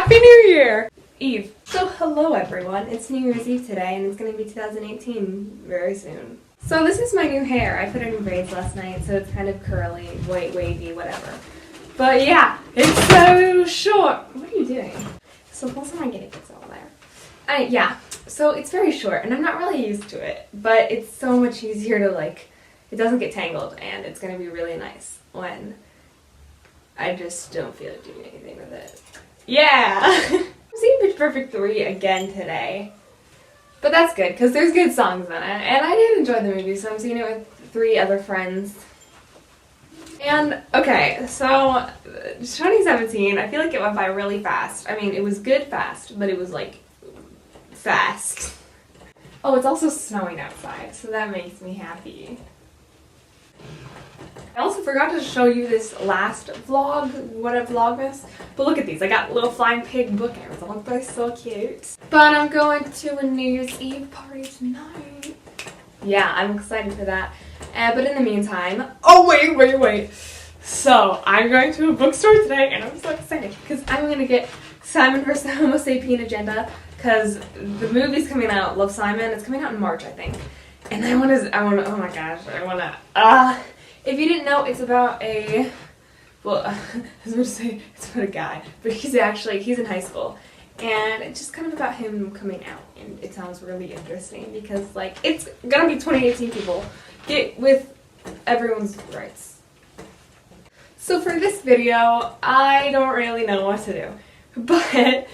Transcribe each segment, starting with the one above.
Happy New Year! Eve. So hello everyone, it's New Year's Eve today and it's going to be 2018 very soon. So this is my new hair. I put it in braids last night, so it's kind of curly, white, wavy, whatever. But yeah, it's so short. What are you doing? So most of my guinea pigs over there. Yeah, so it's very short and I'm not really used to it, but it's so much easier to it doesn't get tangled and it's going to be really nice when I just don't feel like doing anything with it. Yeah! I'm seeing Pitch Perfect 3 again today. But that's good, because there's good songs in it. And I did enjoy the movie, so I'm seeing it with 3 other friends. And, okay, so 2017, I feel like it went by really fast. I mean, it was good fast, but it was, fast. Oh, it's also snowing outside, so that makes me happy. I also forgot to show you this last vlog, Vlogmas, but look at these. I got little flying pig bookends. Aren't they so cute? But I'm going to a New Year's Eve party tonight. Yeah, I'm excited for that. But in the meantime, oh wait. So I'm going to a bookstore today, and I'm so excited because I'm going to get Simon vs. the Homo Sapien Agenda because the movie's coming out. Love, Simon. It's coming out in March, I think. And I want to. Oh my gosh, I want to. If you didn't know, it's about I was going to say it's about a guy, but he's in high school, and it's just kind of about him coming out, and it sounds really interesting because, it's gonna be 2018, people. Get with everyone's rights. So for this video, I don't really know what to do, but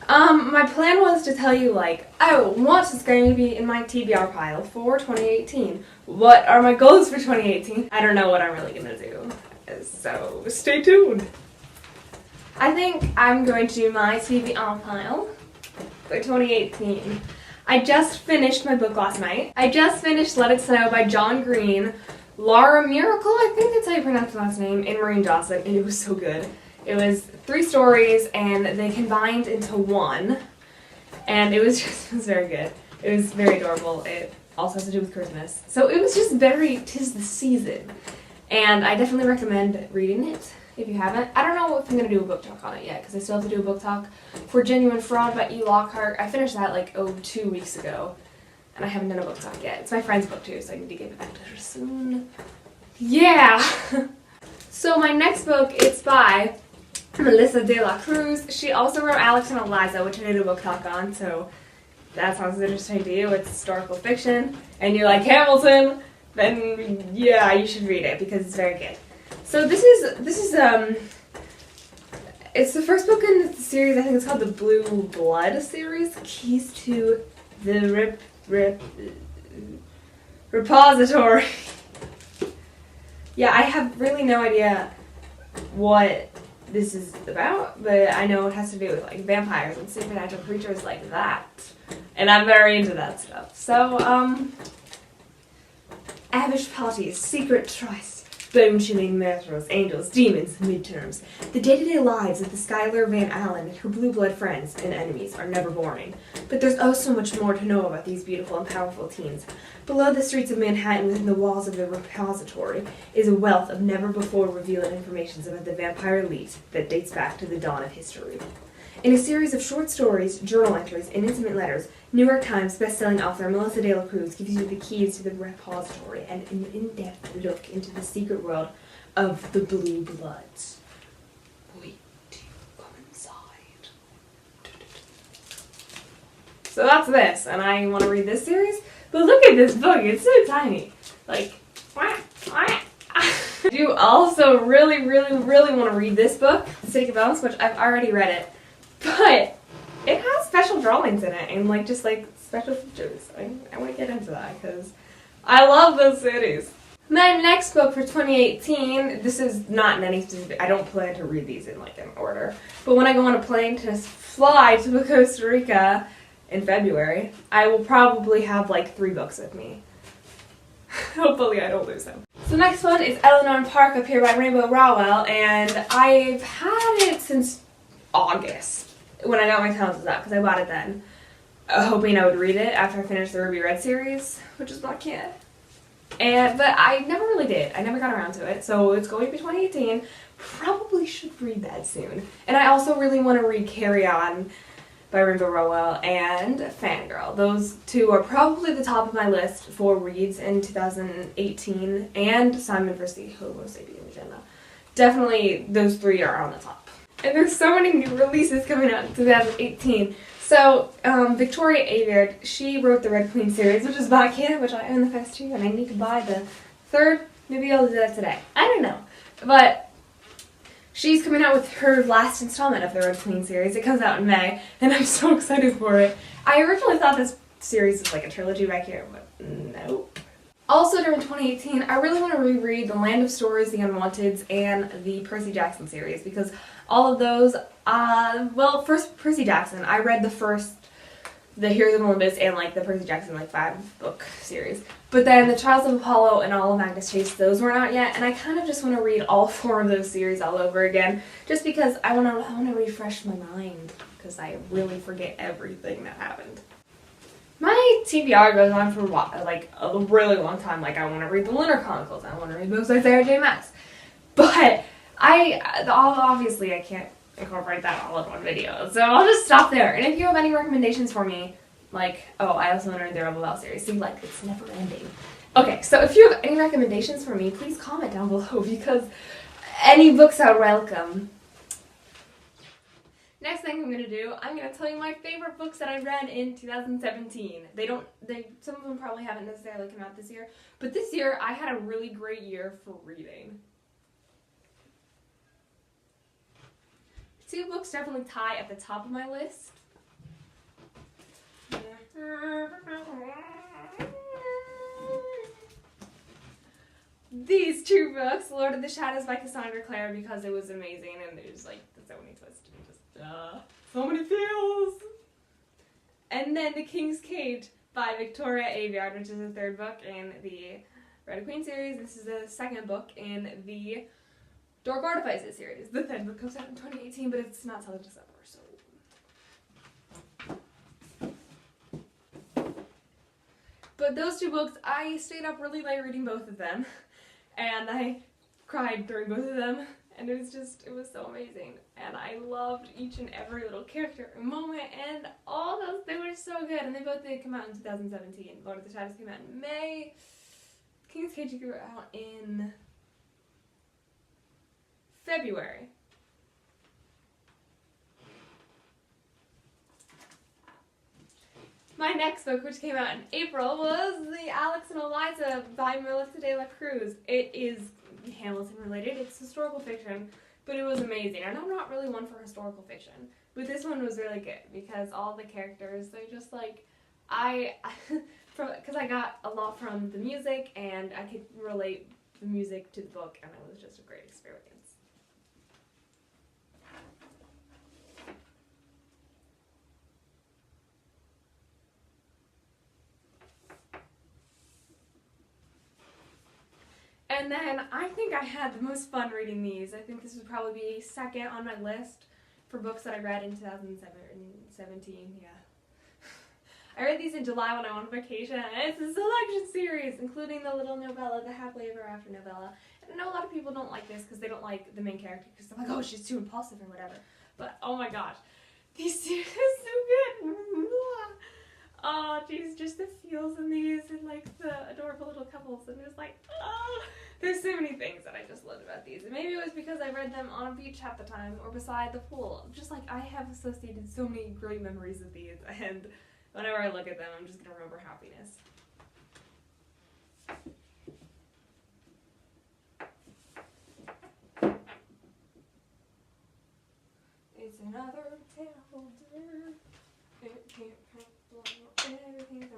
my plan was to tell you, what is going to be in my TBR pile for 2018. What are my goals for 2018? I don't know what I'm really going to do, so stay tuned. I think I'm going to do my TBR pile for 2018. I just finished my book last night. I just finished Let It Snow by John Green, Laura Miracle, I think that's how you pronounce the last name, and Maureen Dawson, and it was so good. It was 3 stories, and they combined into one, and it was very good. It was very adorable. It also has to do with Christmas. So it was just 'tis the season, and I definitely recommend reading it if you haven't. I don't know if I'm going to do a book talk on it yet, because I still have to do a book talk for Genuine Fraud by E. Lockhart. I finished that 2 weeks ago, and I haven't done a book talk yet. It's my friend's book too, so I need to give it back to her soon. Yeah! So my next book, it's by Melissa de la Cruz. She also wrote Alex and Eliza, which I did a book talk on, so that sounds interesting to you. It's historical fiction, and you like Hamilton, then yeah, you should read it because it's very good. So this is it's the first book in the series. I think it's called the Blue Blood series, Keys to the Repository. Yeah, I have really no idea what this is about, but I know it has to do with vampires and supernatural creatures like that, and I'm very into that stuff. So avish parties, secret trysts, bone-chilling murderers, angels, demons, midterms. The day-to-day lives of the Skylar Van Allen and her blue blood friends and enemies are never boring, but there's oh so much more to know about these beautiful and powerful teens. Below the streets of Manhattan, within the walls of the repository, is a wealth of never-before-revealed information about the vampire elite that dates back to the dawn of history. In a series of short stories, journal entries, and intimate letters, New York Times bestselling author Melissa de la Cruz gives you the keys to the repository and an in-depth look into the secret world of the Blue Bloods. Wait till you come inside. So that's this, and I want to read this series. But look at this book, it's so tiny. I do also really want to read this book, The City of Bones, which I've already read it. But it has special drawings in it and special features. I want to get into that because I love those cities. My next book for 2018, this is not in any specific, I don't plan to read these in an order. But when I go on a plane to fly to Costa Rica in February, I will probably have 3 books with me. Hopefully I don't lose them. So next one is Eleanor and Park Up Here by Rainbow Rowell, and I've had it since August when I got my Talented out because I bought it then, hoping I would read it after I finished the Ruby Red series, which is not yet. But I never really did. I never got around to it, so it's going to be 2018. probably should read that soon. And I also really want to read Carry On by Rainbow Rowell and Fangirl. Those two are probably the top of my list for reads in 2018, and Simon vs. Homo Sapien Agenda. Definitely those three are on the top. And there's so many new releases coming out in 2018. So, Victoria Aveyard, she wrote the Red Queen series, which is about canon, which I own the first two, and I need to buy the third. Maybe I'll do that today. I don't know. But she's coming out with her last installment of the Red Queen series. It comes out in May, and I'm so excited for it. I originally thought this series was like a trilogy back here, but nope. Also during 2018, I really want to reread The Land of Stories, The Unwanteds, and the Percy Jackson series, because all of those, well, first Percy Jackson, I read the Heroes of Olympus and like the Percy Jackson like 5-book series. But then the Trials of Apollo and all of Magnus Chase, those weren't out yet, and I kind of just want to read all 4 of those series all over again, just because I want to refresh my mind, because I really forget everything that happened. My TBR goes on for like a really long time. Like, I want to read the Lunar Chronicles, I want to read books by Sarah J. Maas. But obviously I can't incorporate that all in one video, so I'll just stop there. And if you have any recommendations for me, like, oh, I also want to read the Rebel Belle series. See, like, it's never ending. Okay, so if you have any recommendations for me, please comment down below, because any books are welcome. Next thing I'm gonna do, I'm gonna tell you my favorite books that I read in 2017. Some of them probably haven't necessarily come out this year, but this year I had a really great year for reading. 2 books definitely tie at the top of my list. These 2 books, Lord of the Shadows by Cassandra Clare, because it was amazing, and there's like so many twists and just so many feels. And then The King's Cage by Victoria Aveyard, which is the 3rd book in the Red Queen series. This is the 2nd book in the Dark Artifices series. The 3rd book comes out in 2018, but it's not till December, so. But those 2 books, I stayed up really late reading both of them, and I cried during both of them, and it was so amazing. And I loved each and every little character and moment, and all those, they were so good, and they both did come out in 2017. Lord of the Shadows came out in May, King's Cage came out in February. My next book, which came out in April, was The Alex and Eliza by Melissa de la Cruz. It is Hamilton related, it's historical fiction, but it was amazing. And I'm not really one for historical fiction, but this one was really good because all the characters, they just like, because I got a lot from the music, and I could relate the music to the book, and it was just a great experience. And then I think I had the most fun reading these. I think this would probably be 2nd on my list for books that I read in 2017, yeah. I read these in July when I went on vacation, and it's a selection series, including the little novella, the Happily Ever After novella. And I know a lot of people don't like this because they don't like the main character, because they're like, oh, she's too impulsive or whatever. But, oh my gosh, these series are so good. Oh, geez, just the feels in these, and like the adorable little couples, and just like, oh, there's so many things that I just loved about these. And maybe it was because I read them on a beach half the time, or beside the pool. Just like, I have associated so many great memories with these, and whenever I look at them, I'm just gonna remember happiness. It's another terrible dinner. It can't everything's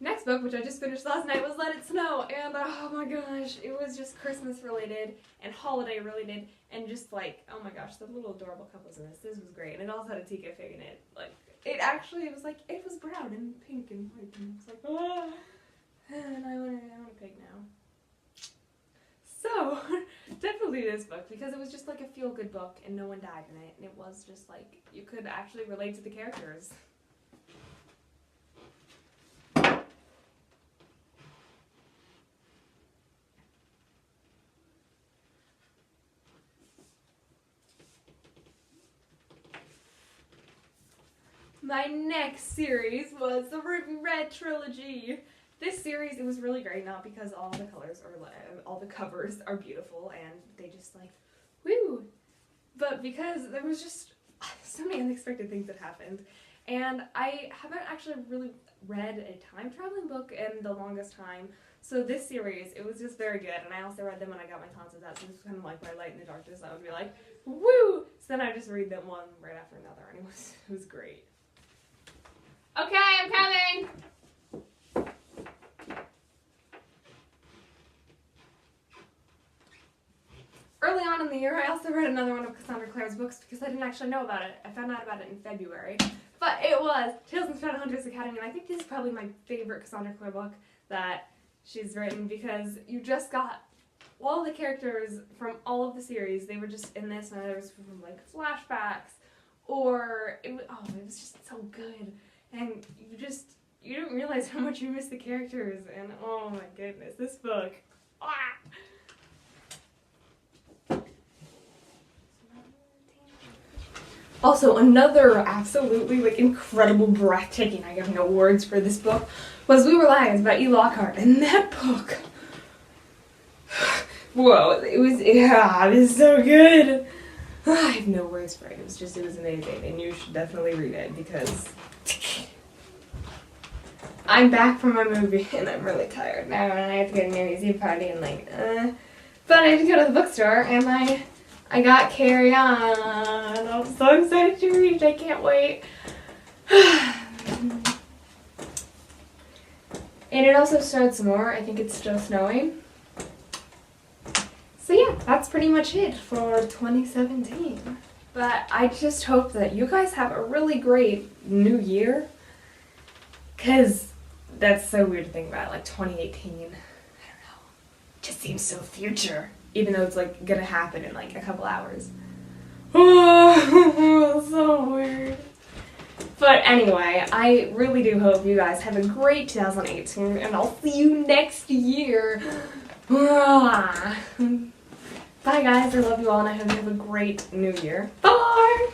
Next book, which I just finished last night, was Let It Snow, and oh my gosh, it was just Christmas related and holiday related, and just like, oh my gosh, the little adorable couples in this. This was great, and it also had a Tika fig in it. Like, it was like, it was brown and pink and white, and it was like, oh, and I want a pig now. So, definitely this book, because it was just like a feel-good book, and no one died in it, and it was just like, you could actually relate to the characters. my next series was the Ruby Red trilogy. This series, it was really great, not because all the colors are, all the covers are beautiful and they just like, woo, but because there was just so many unexpected things that happened. And I haven't actually really read a time traveling book in the longest time. So this series, it was just very good. And I also read them when I got my tonsils out. So this was kind of like my light in the darkness. I would be like, woo! So then I just read them one right after another. And it was great. Okay, I'm coming! Early on in the year, I also read another one of Cassandra Clare's books because I didn't actually know about it. I found out about it in February. But it was Tales from Shadowhunters Academy, and I think this is probably my favorite Cassandra Clare book that she's written because you just got all the characters from all of the series. They were just in this, and there was from like flashbacks, or it was just so good. And you don't realize how much you miss the characters, and oh my goodness, this book. Ah! Also, another absolutely like incredible, breathtaking, I have no words for this book, was We Were Lions by E. Lockhart. And that book, whoa, it was so good. I have no words for it. It was amazing, and you should definitely read it because I'm back from my movie and I'm really tired now, and I have to go to New Year's Eve party and like, but I have to go to the bookstore and I got Carry On. I'm so excited to read. I can't wait. And it also snowed some more. I think it's still snowing. So yeah, that's pretty much it for 2017. But I just hope that you guys have a really great new year. Because that's so weird to think about, like 2018. I don't know. It just seems so future. Even though it's like gonna happen in like a couple hours. Oh, so weird. But anyway, I really do hope you guys have a great 2018, and I'll see you next year. Bye guys, I love you all, and I hope you have a great new year. Bye!